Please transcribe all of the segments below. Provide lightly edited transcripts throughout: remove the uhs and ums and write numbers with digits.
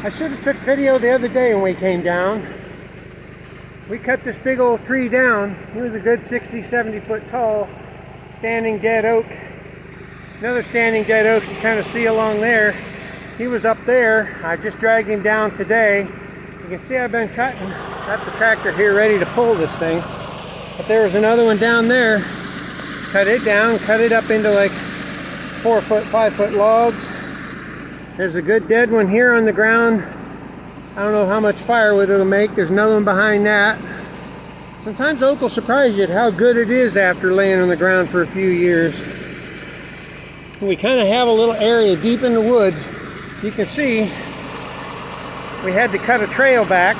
I should have took video the other day when we came down. We cut this big old tree down. He was a good 60, 70 foot tall, standing dead oak. Another standing dead oak you kind of see along there. He was up there. I just dragged him down today. You can see I've been cutting. Got the tractor here ready to pull this thing. But there was another one down there. Cut it down, cut it up into like 4 foot, 5 foot logs. There's a good dead one here on the ground. I don't know how much firewood it'll make. There's another one behind that. Sometimes oak will surprise you at how good it is after laying on the ground for a few years. We kind of have a little area deep in the woods. You can see we had to cut a trail back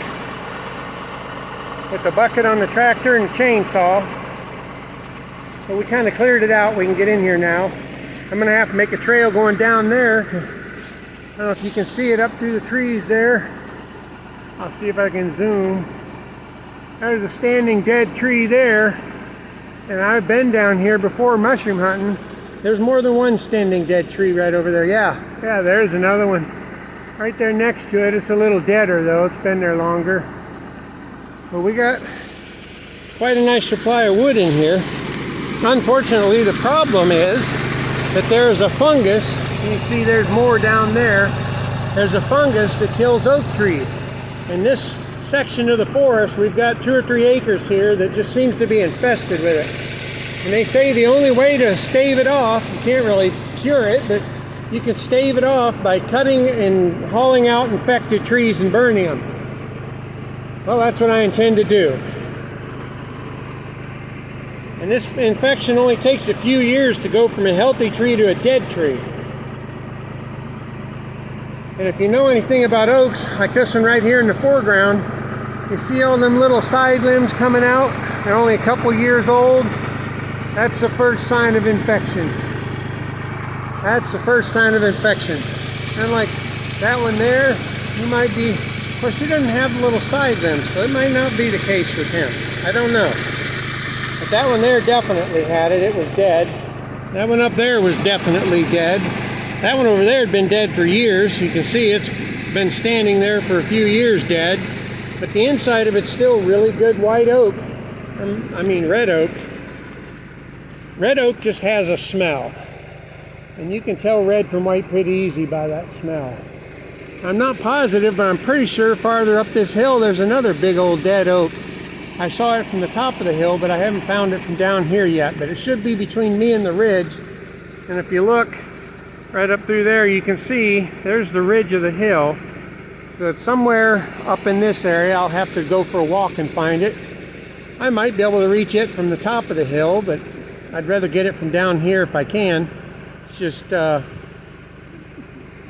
with the bucket on the tractor and the chainsaw. But we kind of cleared it out. We can get in here now. I'm going to have to make a trail going down there. I don't know if you can see it up through the trees there. I'll see if I can zoom. There's a standing dead tree there. And I've been down here before mushroom hunting. There's more than one standing dead tree right over there. Yeah, there's another one. Right there next to it. It's a little deader though. It's been there longer. But we got quite a nice supply of wood in here. Unfortunately, the problem is that there's a fungus. You see there's more down there. There's a fungus that kills oak trees. In this section of the forest, we've got 2 or 3 acres here that just seems to be infested with it. And they say the only way to stave it off, you can't really cure it, but you can stave it off by cutting and hauling out infected trees and burning them. Well, that's what I intend to do. And this infection only takes a few years to go from a healthy tree to a dead tree. And if you know anything about oaks, like this one right here in the foreground, you see all them little side limbs coming out? They're only a couple years old. That's the first sign of infection. That's the first sign of infection. And like that one there, he might be, of course he doesn't have the little side limbs, so it might not be the case with him. I don't know. But that one there definitely had it. It was dead. That one up there was definitely dead. That one over there had been dead for years. You can see it's been standing there for a few years dead. But the inside of it's still really good white oak. I mean red oak. Red oak just has a smell. And you can tell red from white pretty easy by that smell. I'm not positive, but I'm pretty sure farther up this hill there's another big old dead oak. I saw it from the top of the hill, but I haven't found it from down here yet. But it should be between me and the ridge. And if you look right up through there, you can see there's the ridge of the hill. So it's somewhere up in this area. I'll have to go for a walk and find it. I might be able to reach it from the top of the hill, but I'd rather get it from down here if I can. It's just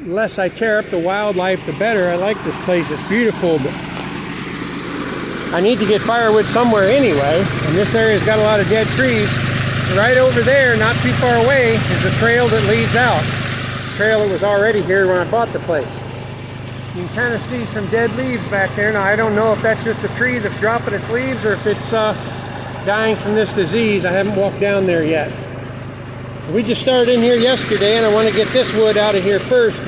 less I tear up the wildlife, the better. I like this place. It's beautiful, but I need to get firewood somewhere anyway. And this area's got a lot of dead trees. Right over there, not too far away, is a trail that leads out. Trail that was already here when I bought the place. You can kind of see some dead leaves back there. Now I don't know if that's just a tree that's dropping its leaves or if it's dying from this disease. I haven't walked down there yet. We just started in here yesterday and I want to get this wood out of here first.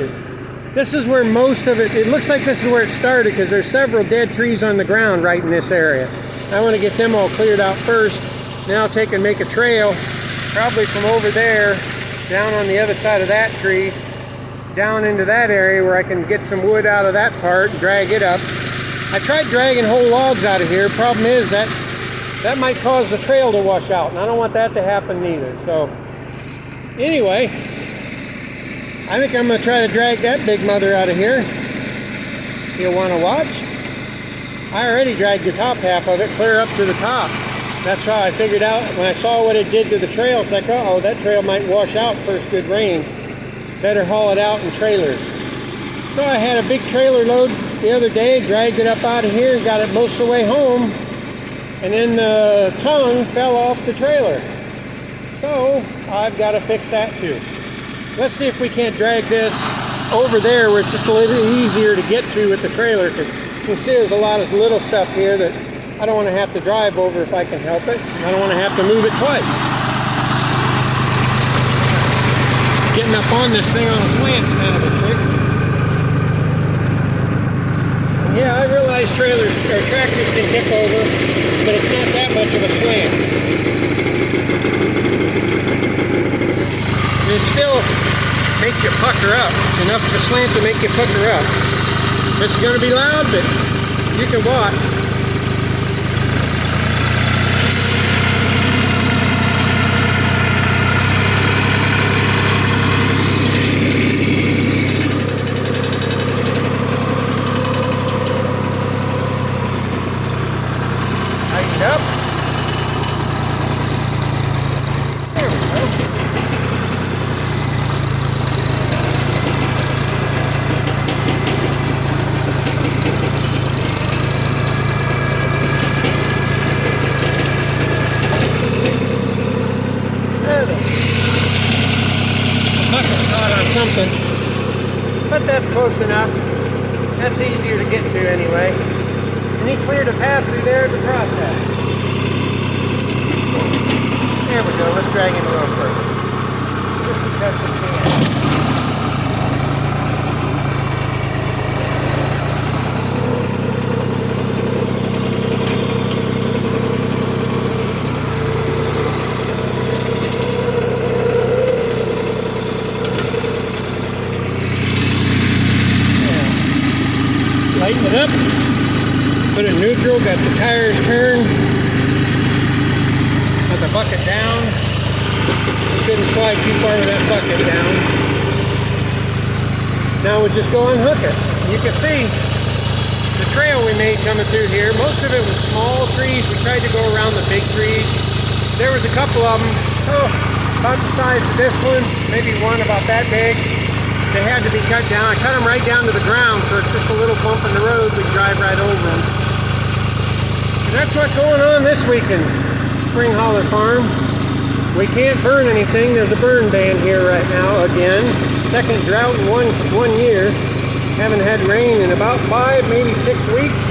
This is where most of it looks like this is where it started because there's several dead trees on the ground right in this area. I want to get them all cleared out first. Then I'll take and make a trail probably from over there down on the other side of that tree down into that area where I can get some wood out of that part and drag it up. I tried dragging whole logs out of here. Problem is that might cause the trail to wash out and I don't want that to happen either. So anyway, I think I'm going to try to drag that big mother out of here. You'll want to watch. I already dragged the top half of it clear up to the top. That's how I figured out when I saw what it did to the trail. It's like, uh-oh, that trail might wash out first good rain. Better haul it out in trailers. So I had a big trailer load the other day, dragged it up out of here and got it most of the way home. And then the tongue fell off the trailer. So I've got to fix that too. Let's see if we can't drag this over there where it's just a little easier to get to with the trailer. Because you can see there's a lot of little stuff here that I don't want to have to drive over if I can help it. I don't want to have to move it twice. Getting up on this thing on a slant is kind of a trick. can tip over, but it's not that much of a slant. It still makes you pucker up. It's enough of a slant to make you pucker up. It's going to be loud, but you can watch. Tighten up. There we go. Something, but that's close enough. That's easier to get to anyway. And he cleared a path through there to process. There we go. Let's drag him a little further. Just to test the can. Lighten it up, put it in neutral, got the tires turned, put the bucket down. Shouldn't slide too far with that bucket down. Now we'll just go unhook it. You can see the trail we made coming through here. Most of it was small trees. We tried to go around the big trees. There was a couple of them, about the size of this one, maybe one about that big. They had to be cut down. I cut them right down to the ground, so it's just a little bump in the road. We drive right over them. And that's what's going on this week in Spring Holler Farm. We can't burn anything. There's a burn ban here right now again. Second drought in one year. Haven't had rain in about 5, maybe 6 weeks.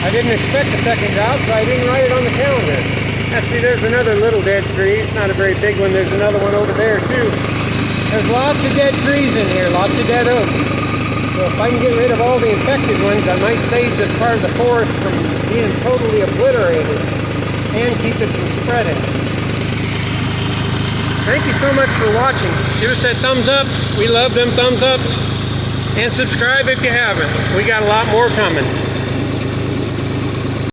I didn't expect a second drought, so I didn't write it on the calendar. Now see, there's another little dead tree. It's not a very big one. There's another one over there too. There's lots of dead trees in here, lots of dead oaks. So if I can get rid of all the infected ones, I might save this part of the forest from being totally obliterated and keep it from spreading. Thank you so much for watching. Give us that thumbs up. We love them thumbs ups. And subscribe if you haven't. We got a lot more coming.